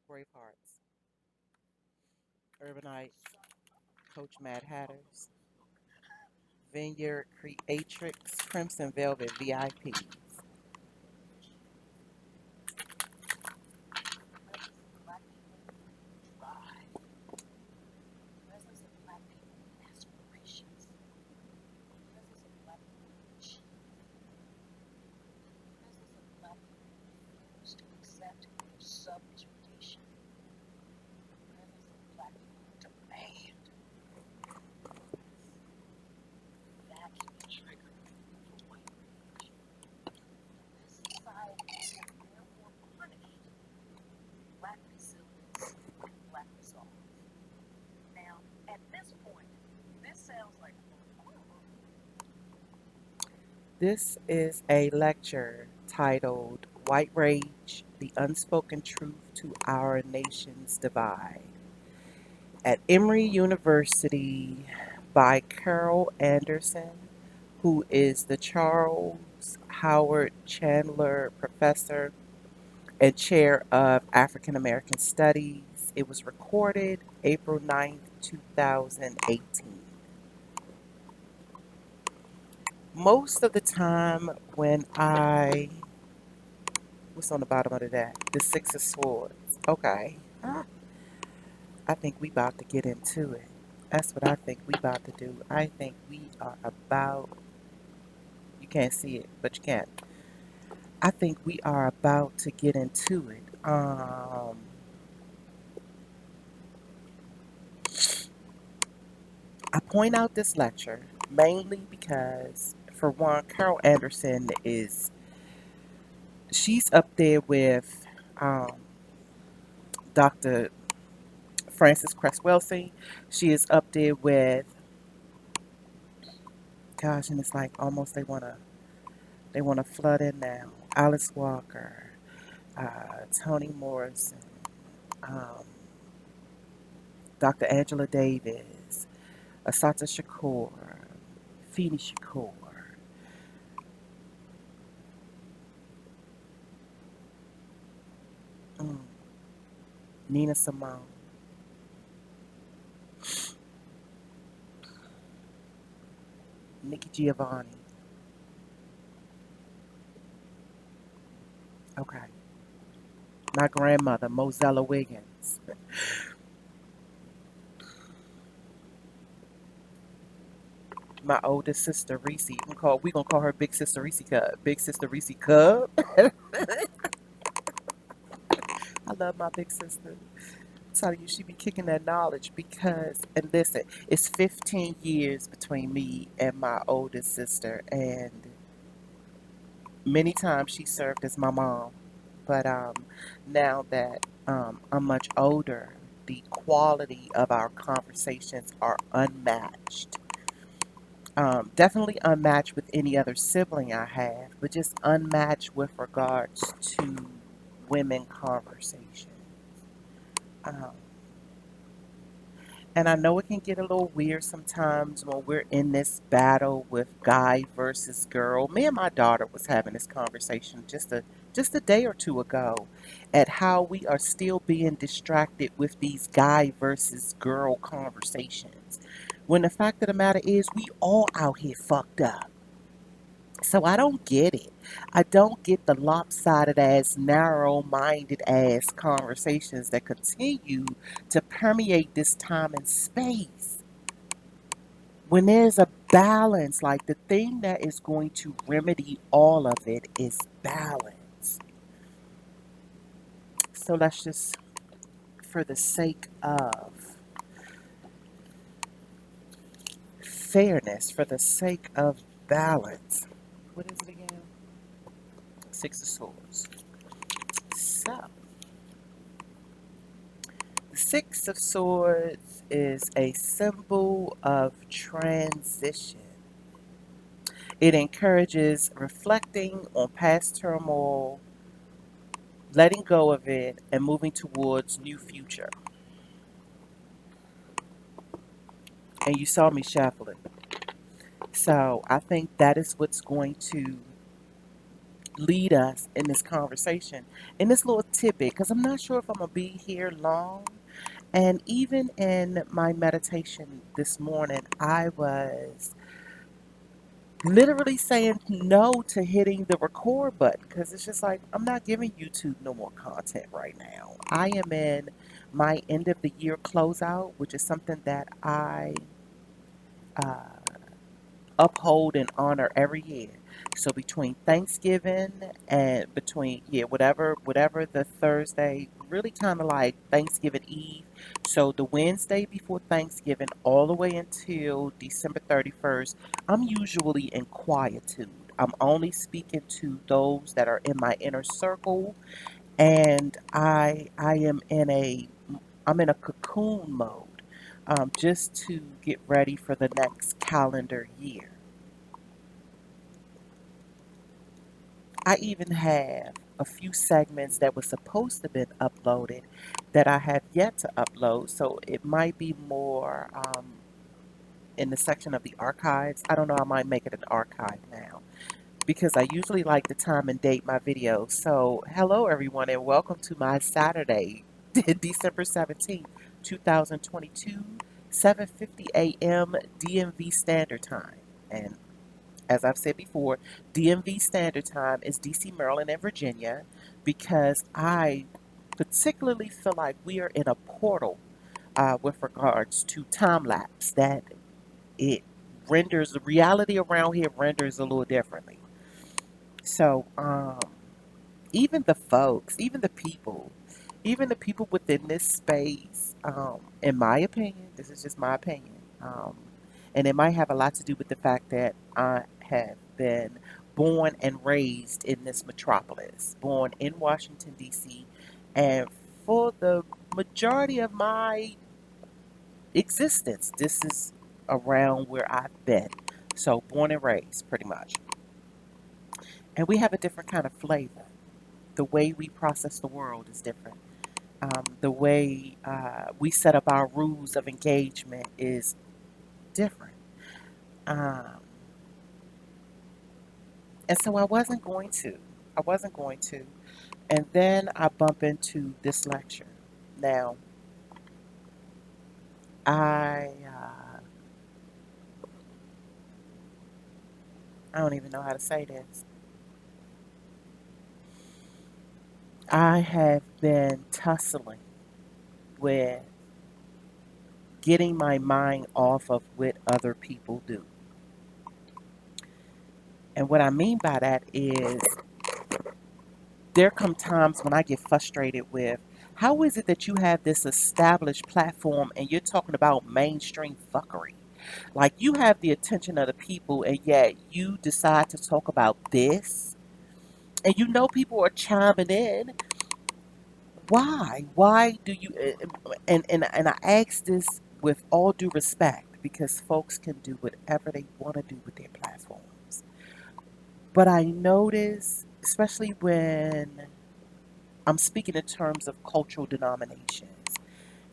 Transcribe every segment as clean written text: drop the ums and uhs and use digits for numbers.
Bravehearts, Urbanites, Coach Mad Hatters, Vineyard Creatrix, Crimson Velvet VIPs. This is a lecture titled White Rage, the Unspoken Truth to Our Nation's Divide at Emory University by Carol Anderson, who is the Charles Howard Chandler Professor and Chair of African American Studies. It was recorded April 9th, 2018. Most of the time when what's on the bottom of the deck? The Six of Swords. Okay. I think we about to get into it. That's what I think we about to do. I think we are about, you can't see it, but you can. I think we are about to get into it. I point out this lecture mainly because, for one, Carol Anderson she's up there with um, Dr. Frances Cress Welsing. She is up there with, gosh, and it's like almost they wanna flood in now. Alice Walker, Toni Morrison, um, Dr. Angela Davis, Asata Shakur, Feeney Shakur, mm, Nina Simone, Nikki Giovanni. Okay. My grandmother, Mozella Wiggins. My oldest sister, Reese. We gonna call her Big Sister Reese Cub. Big Sister Reese Cub. I love my big sister. Telling you, she be kicking that knowledge because, and listen, it's 15 years between me and my oldest sister, and many times she served as my mom. But now that I'm much older, the quality of our conversations are unmatched. Definitely unmatched with any other sibling I have, but just unmatched with regards to women conversation. Um, And I know it can get a little weird sometimes when we're in this battle with guy versus girl. Me and my daughter was having this conversation just a day or two ago at how we are still being distracted with these guy versus girl conversations. When the fact of the matter is we all out here fucked up. So I don't get it. I don't get the lopsided ass, narrow minded ass conversations that continue to permeate this time and space. When there's a balance, like the thing that is going to remedy all of it is balance. So let's just, for the sake of fairness, for the sake of balance, what is it again? Six of Swords. So, the Six of Swords is a symbol of transition. It encourages reflecting on past turmoil, letting go of it, and moving towards new future. And you saw me shuffling. So I think that is what's going to lead us in this conversation, in this little tidbit, because I'm not sure if I'm going to be here long. And even in my meditation this morning, I was literally saying no to hitting the record button because it's just like I'm not giving YouTube no more content right now. I am in my end of the year closeout, which is something that I uh, uphold and honor every year. So between Thanksgiving and between whatever the Thursday, really kind of like Thanksgiving Eve. So the Wednesday before Thanksgiving all the way until December 31st, I'm usually in quietude. I'm only speaking to those that are in my inner circle, and I am in a cocoon mode, just to get ready for the next calendar year. I even have a few segments that were supposed to have been uploaded that I have yet to upload. So it might be more in the section of the archives. I don't know. I might make it an archive now because I usually like to time and date my videos. So hello everyone and welcome to my Saturday, December 17th, 2022, 7:50 a.m. DMV Standard Time. And as I've said before, DMV Standard Time is DC, Maryland, and Virginia because I particularly feel like we are in a portal with regards to time lapse that it renders the reality around here renders a little differently. So, even the folks, even the people within this space, in my opinion, this is just my opinion, and it might have a lot to do with the fact that I have been born and raised in this metropolis, born in Washington, D.C., and for the majority of my existence, this is around where I've been. So, born and raised, pretty much. And we have a different kind of flavor. The way we process the world is different. The way we set up our rules of engagement is different. Um, and so I wasn't going to. I wasn't going to. And then I bump into this lecture. Now, I don't even know how to say this. I have been tussling with getting my mind off of what other people do. And what I mean by that is there come times when I get frustrated with how is it that you have this established platform and you're talking about mainstream fuckery? Like you have the attention of the people and yet you decide to talk about this and you know people are chiming in. Why? Why do you and I ask this with all due respect because folks can do whatever they want to do with their platforms. But I notice, especially when I'm speaking in terms of cultural denominations.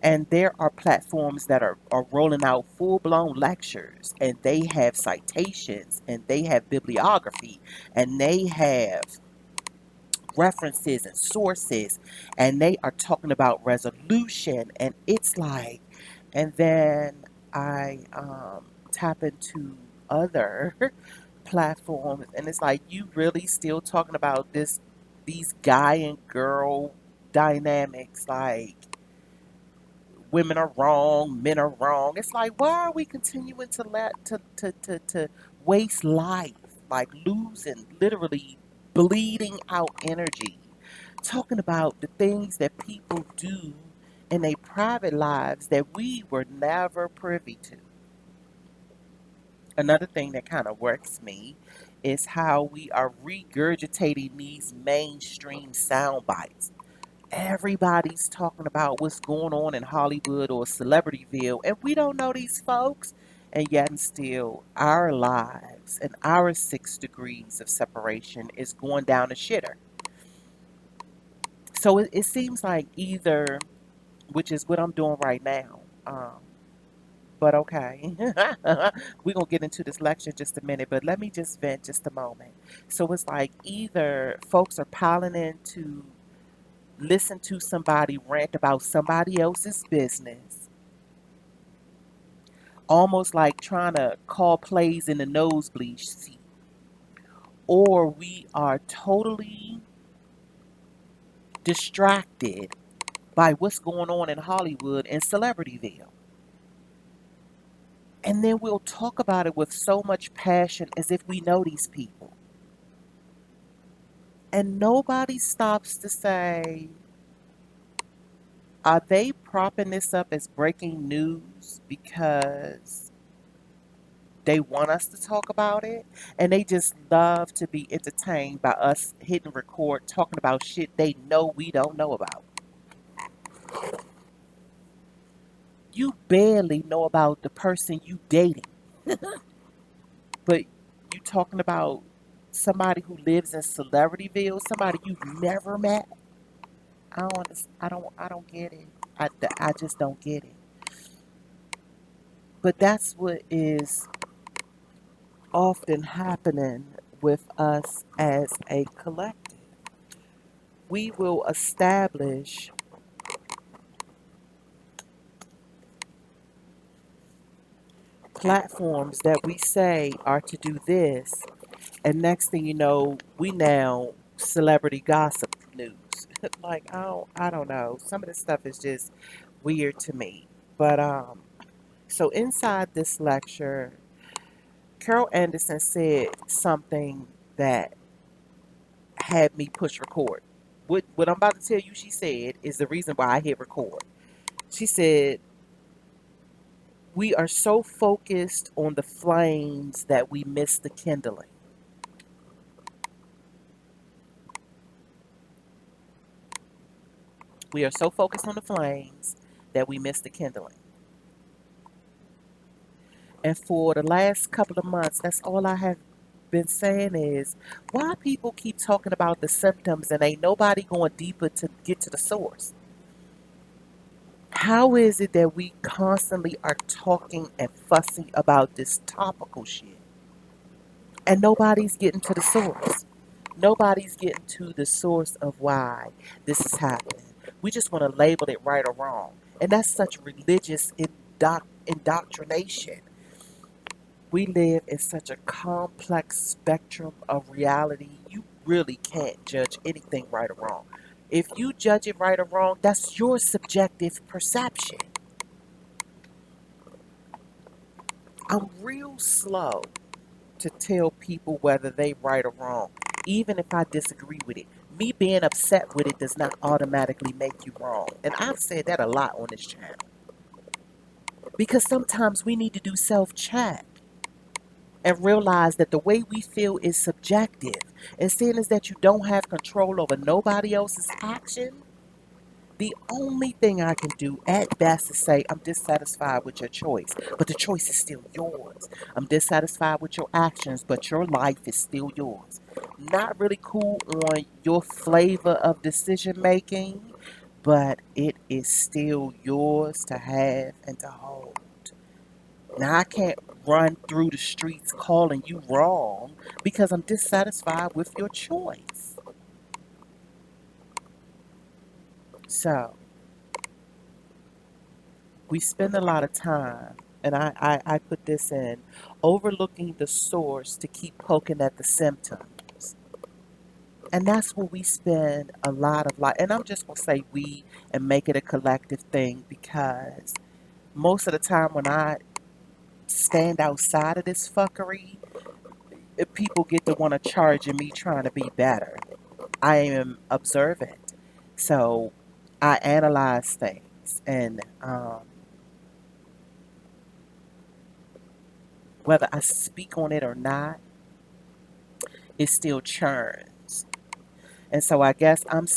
And there are platforms that are rolling out full blown lectures, and they have citations, and they have bibliography, and they have references and sources, and they are talking about resolution. And it's like, and then I tap into other platforms, and it's like, you really still talking about these guy and girl dynamics, like women are wrong, men are wrong. It's like, why are we continuing to to waste life, like losing, literally bleeding out energy, talking about the things that people do in their private lives that we were never privy to. Another thing that kind of works me is how we are regurgitating these mainstream sound bites. Everybody's talking about what's going on in Hollywood or Celebrityville, and we don't know these folks. And yet, and still, our lives and our 6 degrees of separation is going down the shitter. So it seems like either, which is what I'm doing right now, But okay. We're going to get into this lecture in just a minute, but let me just vent just a moment. So it's like either folks are piling in to listen to somebody rant about somebody else's business, almost like trying to call plays in the nosebleed seat, or we are totally distracted by what's going on in Hollywood and Celebrityville. And then we'll talk about it with so much passion as if we know these people. And nobody stops to say, are they propping this up as breaking news because they want us to talk about it? And they just love to be entertained by us hitting record, talking about shit they know we don't know about. You barely know about the person you dating, but you talking about somebody who lives in Celebrityville, somebody you've never met. I don't get it. I just don't get it. But that's what is often happening with us as a collective. We will establish platforms that we say are to do this, and next thing you know, we now celebrity gossip news. Like I don't know. Some of this stuff is just weird to me. But so inside this lecture, Carol Anderson said something that had me push record. What I'm about to tell you she said is the reason why I hit record. She said, we are so focused on the flames that we miss the kindling. We are so focused on the flames that we miss the kindling. And for the last couple of months, that's all I have been saying is, why people keep talking about the symptoms and ain't nobody going deeper to get to the source? How is it that we constantly are talking and fussing about this topical shit and nobody's getting to the source? Nobody's getting to the source of why this is happening. We just want to label it right or wrong. And that's such religious indoctrination. We live in such a complex spectrum of reality. You really can't judge anything right or wrong. If you judge it right or wrong, that's your subjective perception. I'm real slow to tell people whether they right or wrong, even if I disagree with it. Me being upset with it does not automatically make you wrong. And I've said that a lot on this channel. Because sometimes we need to do self-check and realize that the way we feel is subjective. And seeing as that you don't have control over nobody else's action, the only thing I can do at best is say, I'm dissatisfied with your choice, but the choice is still yours. I'm dissatisfied with your actions, but your life is still yours. Not really cool on your flavor of decision making, but it is still yours to have and to hold. Now, I can't run through the streets calling you wrong because I'm dissatisfied with your choice. So, we spend a lot of time, and I put this in, overlooking the source to keep poking at the symptoms. And that's where we spend a lot of life. And I'm just going to say we and make it a collective thing because most of the time when I stand outside of this fuckery, people get to want to charge me trying to be better. I am observant. So I analyze things and whether I speak on it or not, it still churns. And so I guess I'm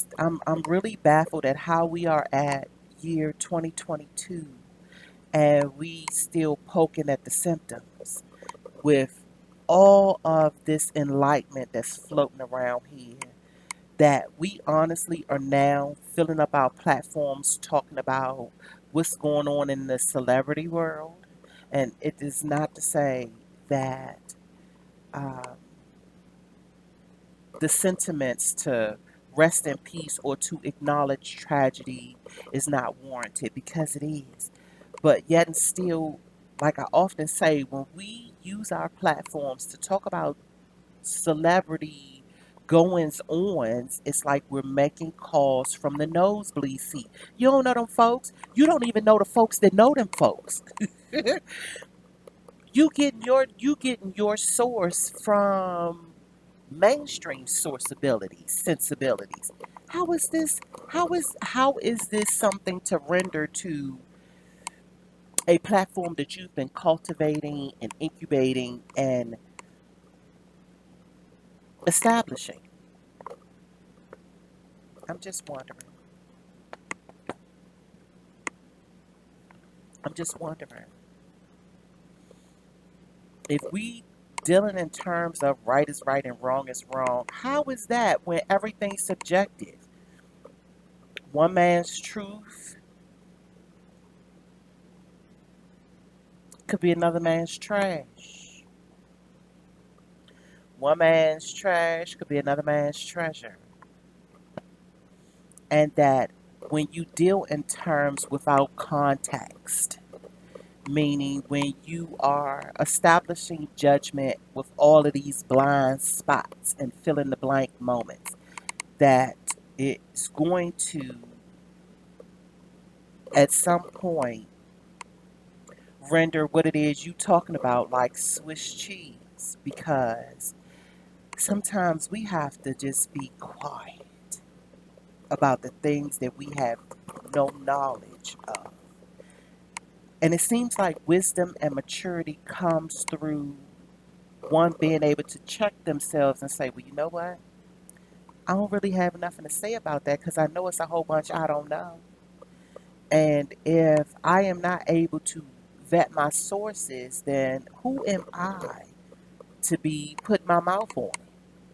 really baffled at how we are at year 2022 and we still poking at the symptoms with all of this enlightenment that's floating around here, that we honestly are now filling up our platforms talking about what's going on in the celebrity world. And it is not to say that um, the sentiments to rest in peace or to acknowledge tragedy is not warranted, because it is. But yet and still, like I often say, when we use our platforms to talk about celebrity goings ons, it's like we're making calls from the nosebleed seat. You don't know them folks. You don't even know the folks that know them folks. You getting your source from mainstream sourceabilities, sensibilities. How is this something to render to a platform that you've been cultivating and incubating and establishing? I'm just wondering. I'm just wondering. If we dealing in terms of right is right and wrong is wrong, how is that when everything's subjective? One man's truth could be another man's trash. One man's trash could be another man's treasure. And that when you deal in terms without context, meaning when you are establishing judgment with all of these blind spots and fill in the blank moments, that it's going to, at some point, render what it is you talking about like Swiss cheese, because sometimes we have to just be quiet about the things that we have no knowledge of. And it seems like wisdom and maturity comes through one being able to check themselves and say, well, you know what? I don't really have nothing to say about that because I know it's a whole bunch I don't know. And if I am not able to vet my sources, then who am I to be putting my mouth on it?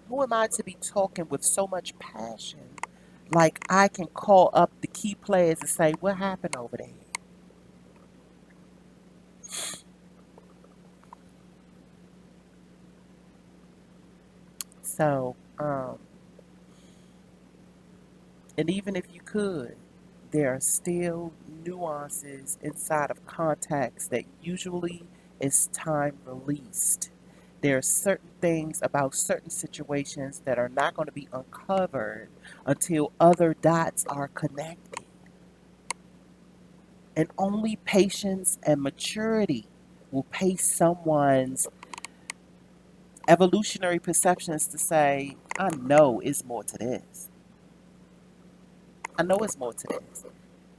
Who am I to be talking with so much passion? Like I can call up the key players and say, what happened over there? So, and even if you could, there are still nuances inside of context that usually is time released. There are certain things about certain situations that are not going to be uncovered until other dots are connected. And only patience and maturity will pace someone's evolutionary perceptions to say, I know it's more to this. I know it's more to this.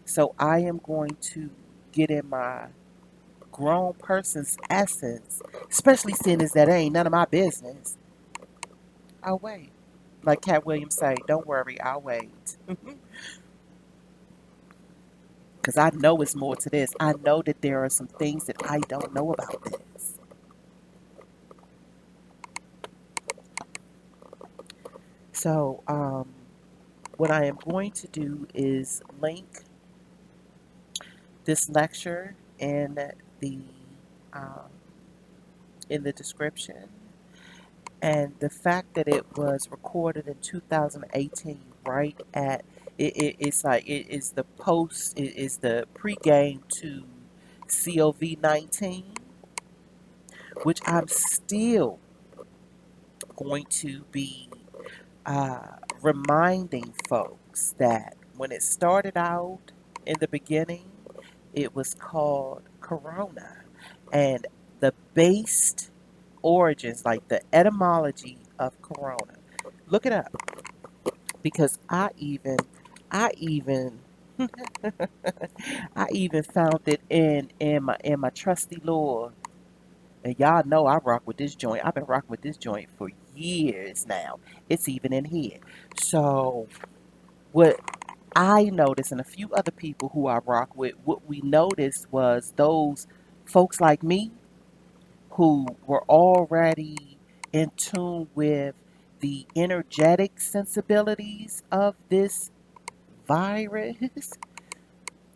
So I am going to get in my grown person's essence, especially seeing as that ain't none of my business. I'll wait. Like Cat Williams say, don't worry, I'll wait. Because I know it's more to this. I know that there are some things that I don't know about this. So, what I am going to do is link this lecture the um, in the description, and the fact that it was recorded in 2018, right at it's like it is the post, it is the pregame to COVID-19, which I'm still going to be reminding folks that when it started out in the beginning, it was called Corona, and the based origins, like the etymology of Corona. Look it up, because I even, I even found it in my trusty lore. And y'all know I rock with this joint. I've been rocking with this joint for years now. It's even in here. So what I noticed, and a few other people who I rock with, what we noticed was those folks like me who were already in tune with the energetic sensibilities of this virus,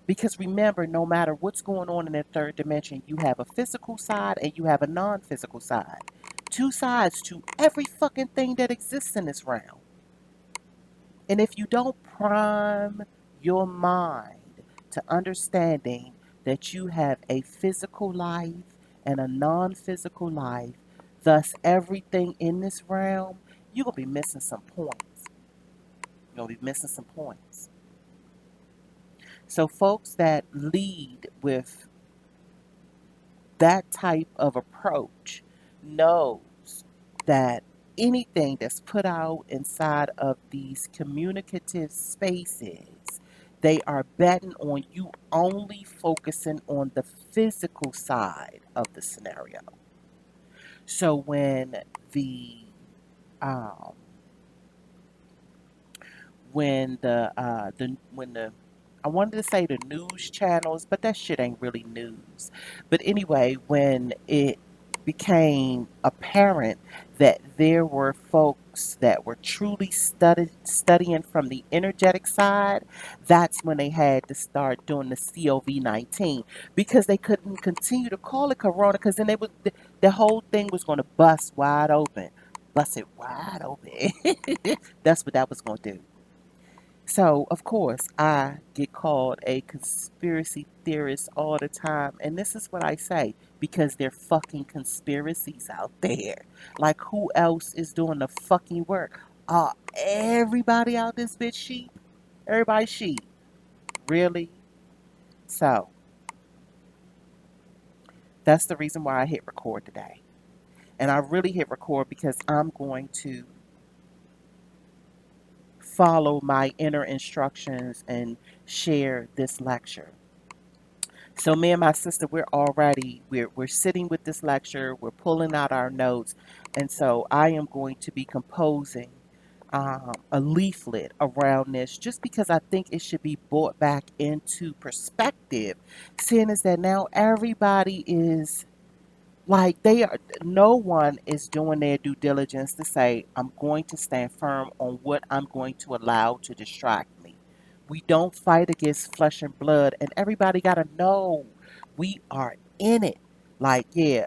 Because remember, no matter what's going on in the third dimension, you have a physical side and you have a non physical side. Two sides to every fucking thing that exists in this realm. And if you don't prime your mind to understanding that you have a physical life and a non physical life, thus everything in this realm, you're going to be missing some points. You're going to be missing some points. So, folks that lead with that type of approach knows that anything that's put out inside of these communicative spaces, they are betting on you only focusing on the physical side of the scenario. So um, when the I wanted to say the news channels, but that shit ain't really news. But anyway, when it became apparent that there were folks that were truly studying from the energetic side, that's when they had to start doing the COVID-19 because they couldn't continue to call it Corona because then the whole thing was going to bust wide open, bust it wide open. That's what that was going to do. So, of course, I get called a conspiracy theorist all the time. And this is what I say because there are fucking conspiracies out there. Like, who else is doing the fucking work? Everybody out this bitch sheep? Everybody sheep. Really? So, that's the reason why I hit record today. And I really hit record because I'm going to follow my inner instructions and share this lecture. So me and my sister, we're sitting with this lecture, we're pulling out our notes, and so I am going to be composing a leaflet around this, just because I think it should be brought back into perspective, seeing as that now everybody is like no one is doing their due diligence to say, I'm going to stand firm on what I'm going to allow to distract me. We don't fight against flesh and blood, and everybody got to know we are in it. Like, yeah,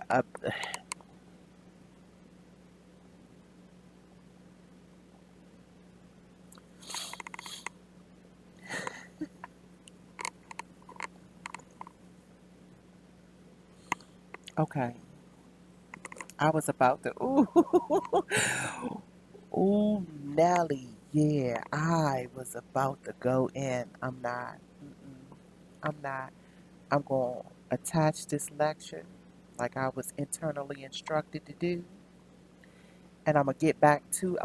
okay. I was about to, ooh, Nelly, yeah, I was about to go in. I'm not. Mm-mm, I'm not. I'm going to attach this lecture like I was internally instructed to do. And I'm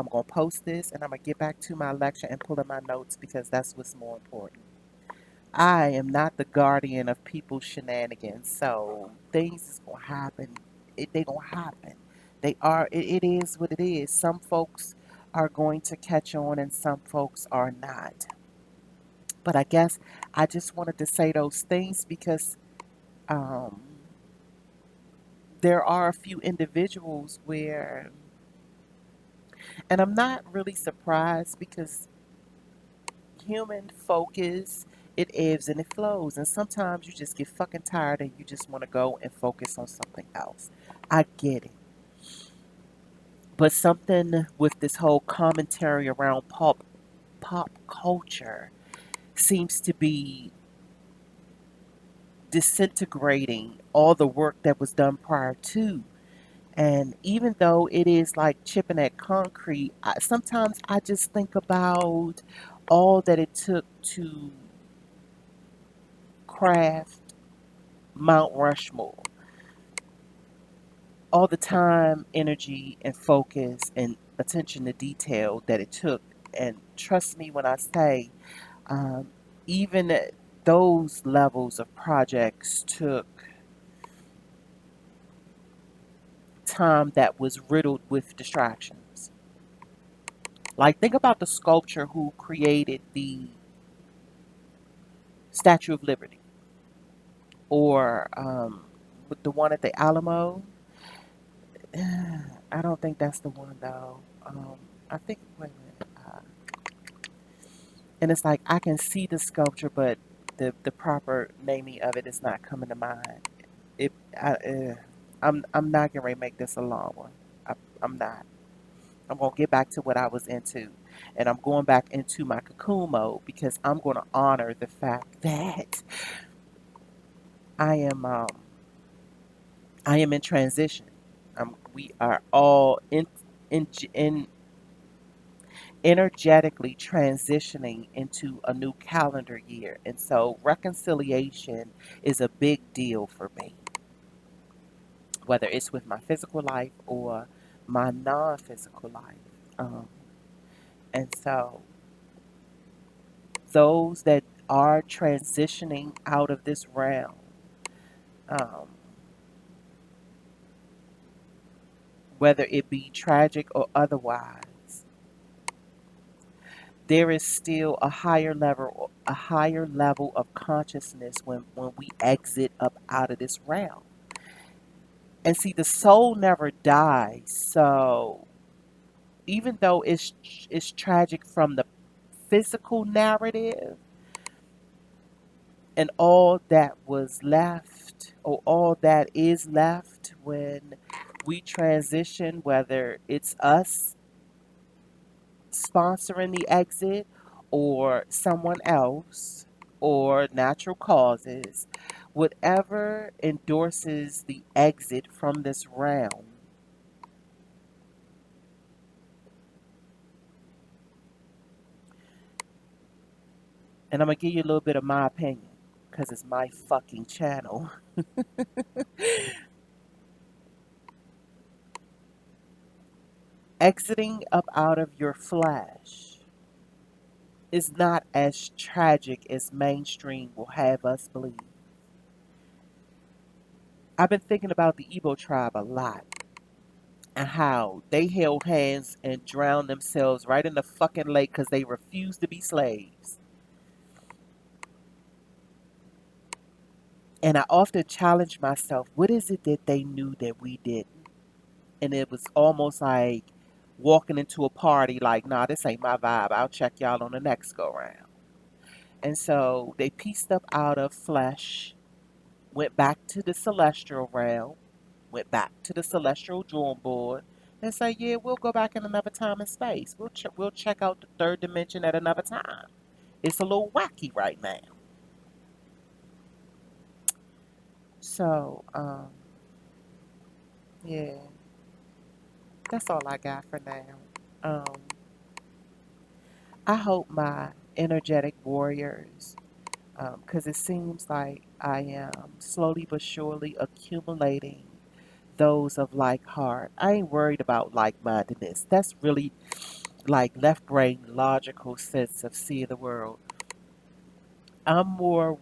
going to post this and I'm going to get back to my lecture and pull in my notes because that's what's more important. I am not the guardian of people's shenanigans. So things is going to happen. They going to happen. It is what it is. Some folks are going to catch on and some folks are not. But I guess I just wanted to say those things because, um, there are a few individuals where, and I'm not really surprised because human focus, it ebbs and it flows. And sometimes you just get fucking tired and you just want to go and focus on something else. I get it. But something with this whole commentary around pop culture seems to be disintegrating all the work that was done prior to. And even though it is like chipping at concrete, sometimes I just think about all that it took to craft Mount Rushmore, all the time, energy, and focus and attention to detail that it took. And trust me when I say, um, even those levels of projects took time that was riddled with distractions. Like, think about the sculptor who created the Statue of Liberty, or with the one at the Alamo. I don't think that's the one though. I think wait a minute. And it's like I can see the sculpture, but The proper naming of it is not coming to mind. It I, I'm not gonna make this a long one. I'm not. I'm gonna get back to what I was into, and I'm going back into my cocoon mode because I'm gonna honor the fact that I am um I am in transition. We are all in energetically transitioning into a new calendar year, and so reconciliation is a big deal for me, whether it's with my physical life or my non-physical life. Um, and so those that are transitioning out of this realm, um, whether it be tragic or otherwise, there is still a higher level of consciousness when we exit up out of this realm. And see, the soul never dies. So even though it's tragic from the physical narrative, and all that was left, or all that is left when we transition, whether it's us sponsoring the exit or someone else or natural causes, whatever endorses the exit from this realm. And I'm going to give you a little bit of my opinion because it's my fucking channel. Exiting up out of your flesh is not as tragic as mainstream will have us believe. I've been thinking about the Igbo tribe a lot and how they held hands and drowned themselves right in the fucking lake because they refused to be slaves. And I often challenge myself, what is it that they knew that we didn't? And it was almost like walking into a party like, nah, this ain't my vibe. I'll check y'all on the next go round. And so they pieced up out of flesh, went back to the celestial realm, went back to the celestial drawing board, and say, yeah, we'll go back in another time and space. We'll check out the third dimension at another time. It's a little wacky right now. So, yeah, that's all I got for now. Um, I hope my energetic warriors, because it seems like I am slowly but surely accumulating those of like heart. I ain't worried about like mindedness. That's really like left brain logical sense of seeing the world. I'm more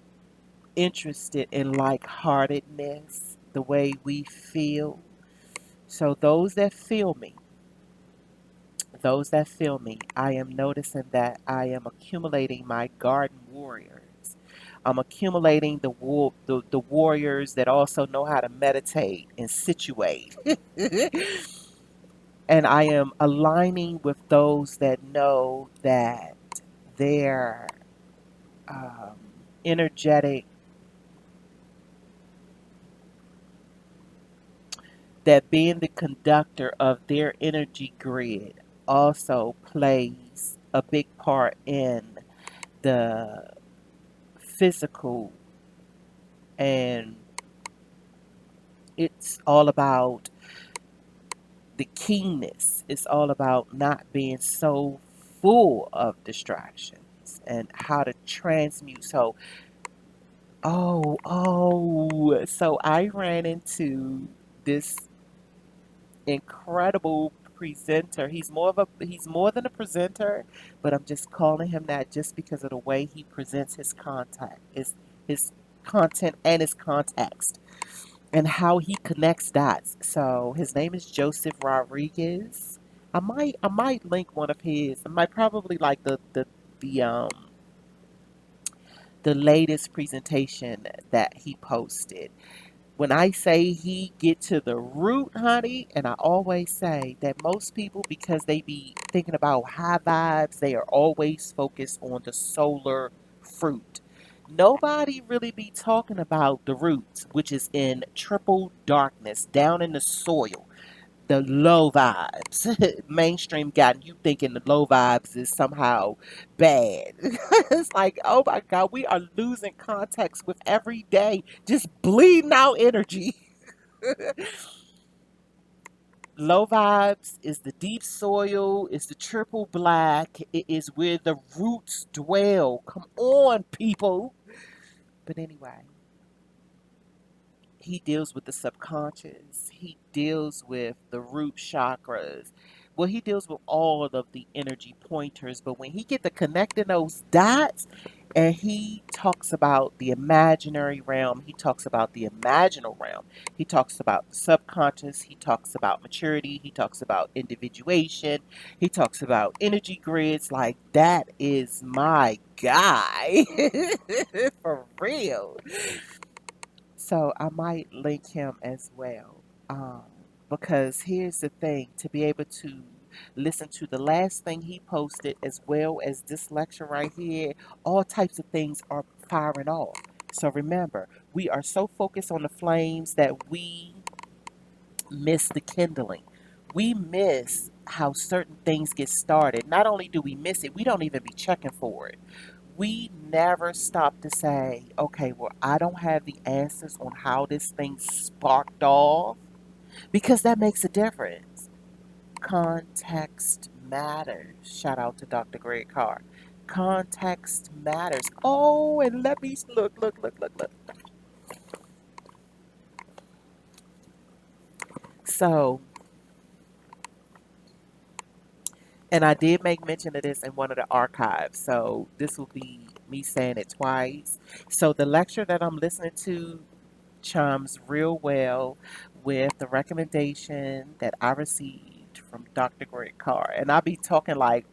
interested in like heartedness, the way we feel. So those that feel me, I am noticing that I am accumulating my garden warriors. I'm accumulating the warriors that also know how to meditate and situate. And I am aligning with those that know that their um, energetic, that being the conductor of their energy grid also plays a big part in the physical, and it's all about the keenness. It's all about not being so full of distractions and how to transmute. So I ran into this incredible presenter. He's more than a presenter, but I'm just calling him that just because of the way he presents his content and his context and how he connects dots. So his name is Joseph Rodriguez. I might link one of his. I might probably like the um the latest presentation that he posted. When I say he get to the root, honey, and I always say that most people, because they be thinking about high vibes, they are always focused on the solar fruit. Nobody really be talking about the roots, which is in triple darkness, down in the soil. The low vibes. Mainstream got you thinking the low vibes is somehow bad. It's like, oh my God, we are losing context with every day, just bleeding out energy. Low vibes is the deep soil, is the triple black, it is where the roots dwell. Come on, people. But anyway, he deals with the subconscious. He deals with the root chakras. Well, he deals with all of the energy pointers. But when he get to connecting those dots, and he talks about the imaginary realm, he talks about the imaginal realm, he talks about the subconscious, he talks about maturity, he talks about individuation, he talks about energy grids. Like that is my guy, for real. So I might link him as well. Um, because here's the thing, to be able to listen to the last thing he posted as well as this lecture right here, all types of things are firing off. So remember, we are so focused on the flames that we miss the kindling. We miss how certain things get started. Not only do we miss it, we don't even be checking for it. We never stop to say, okay, well, I don't have the answers on how this thing sparked off, because that makes a difference. Context matters. Shout out to Dr. Greg Carr. Context matters. Oh, and let me look. So, and I did make mention of this in one of the archives. So this will be me saying it twice. So the lecture that I'm listening to chimes real well with the recommendation that I received from Dr. Greg Carr. And I'll be talking like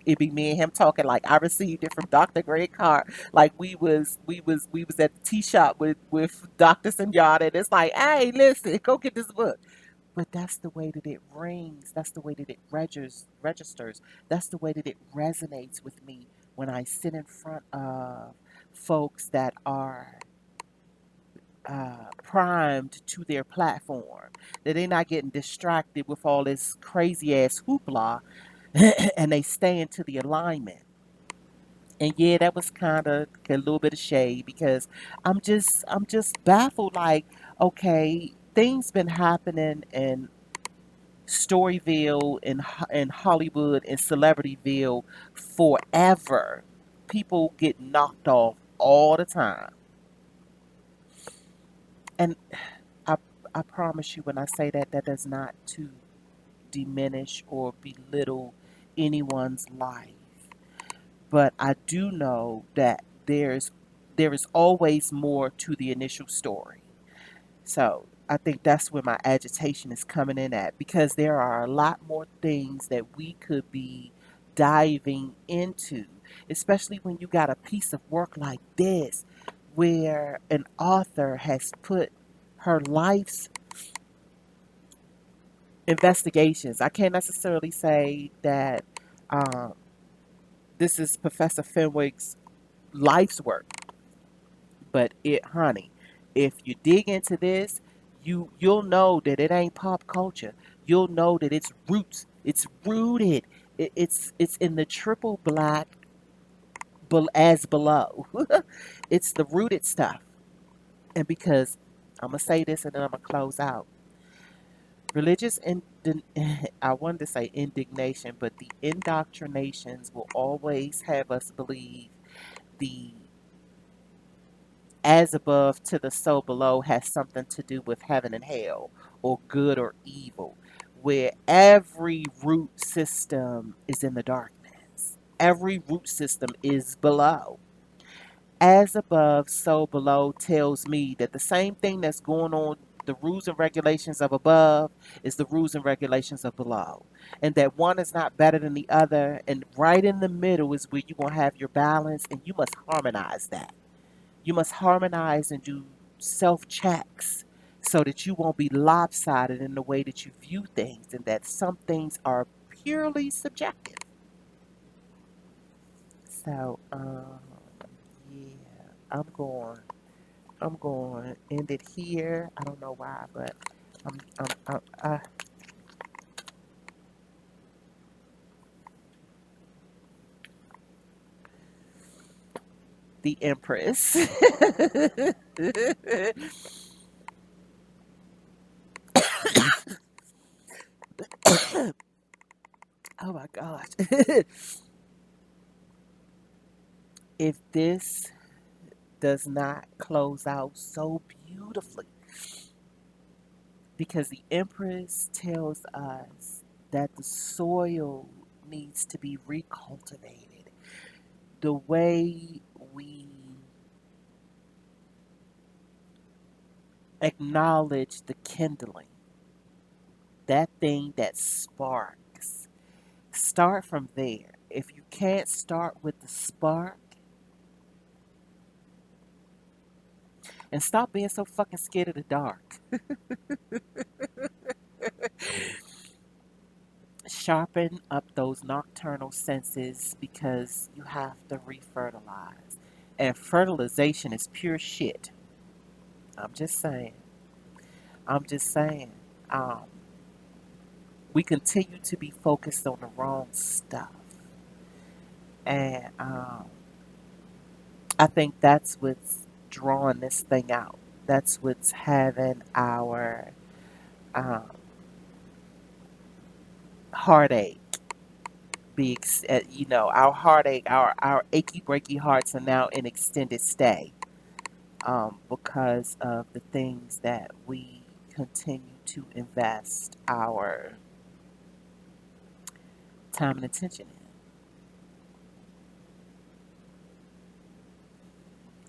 it be me and him talking like I received it from Dr. Greg Carr. Like we was at the tea shop with Dr. Sunyata, and it's like, hey, listen, go get this book. But that's the way that it rings. That's the way that it registers. That's the way that it resonates with me when I sit in front of folks that are primed to their platform. That they're not getting distracted with all this crazy ass hoopla, and they stay into the alignment. And yeah, that was kind of a little bit of shade, because I'm just baffled. Like, okay, things been happening in Storyville and Hollywood and Celebrityville forever. People get knocked off all the time. And I, I promise you, when I say that, that does not to diminish or belittle anyone's life. But I do know that there is always more to the initial story. So I think that's where my agitation is coming in at, because there are a lot more things that we could be diving into, especially when you got a piece of work like this, where an author has put her life's investigations. I can't necessarily say that um, this is Professor Fenwick's life's work, but it, honey, if you dig into this, you'll know that it ain't pop culture. You'll know that it's roots. It's rooted. It's in the triple black, as below. It's the rooted stuff. And because I'm gonna say this and then I'm gonna close out. Religious I wanted to say indignation, but the indoctrinations will always have us believe the as above to the so below has something to do with heaven and hell, or good or evil, where every root system is in the darkness. Every root system is below. As above, so below tells me that the same thing that's going on, the rules and regulations of above, is the rules and regulations of below. And that one is not better than the other. And right in the middle is where you're going to have your balance, and you must harmonize that. You must harmonize and do self checks so that you won't be lopsided in the way that you view things, and that some things are purely subjective. So, yeah. I'm going. I'm going to end it here. I don't know why, but the Empress. Oh my gosh. If this does not close out so beautifully, because the Empress tells us that the soil needs to be recultivated. The way we acknowledge the kindling, that thing that sparks, start from there. If you can't start with the spark, and stop being so fucking scared of the dark. Sharpen up those nocturnal senses because you have to refertilize. And fertilization is pure shit. I'm just saying. I'm just saying. Um, we continue to be focused on the wrong stuff. And I think that's what's drawing this thing out. That's what's having our um, heartache our heartache, our achy breaky hearts are now in extended stay because of the things that we continue to invest our time and attention in.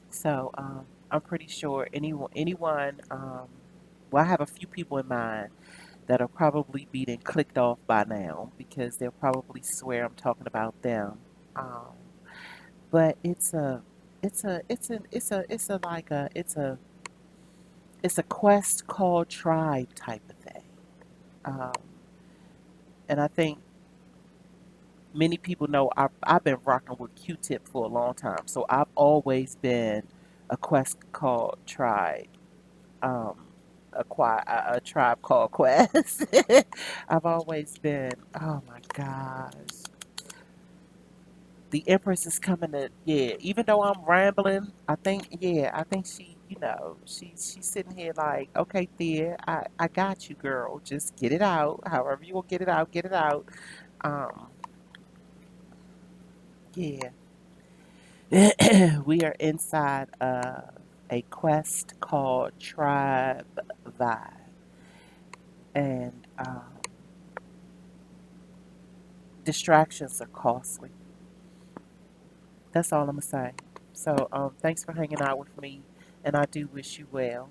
So I'm pretty sure well, I have a few people in mind that'll probably be then clicked off by now because they'll probably swear I'm talking about them. Um, but it's a quest called tribe type of thing. Um, and I think many people know I've been rocking with Q-Tip for a long time, so I've always been a quest called tribe. Um, a tribe called Quest. I've always been. Oh my gosh, the Empress is coming to, yeah. Even though I'm rambling, I think she's sitting here like, okay, Thea, I got you, girl. Just get it out. However you will get it out, get it out. Um, yeah. We are inside of a quest called Tribe Vibe. And distractions are costly. That's all I'm going to say. So thanks for hanging out with me. And I do wish you well.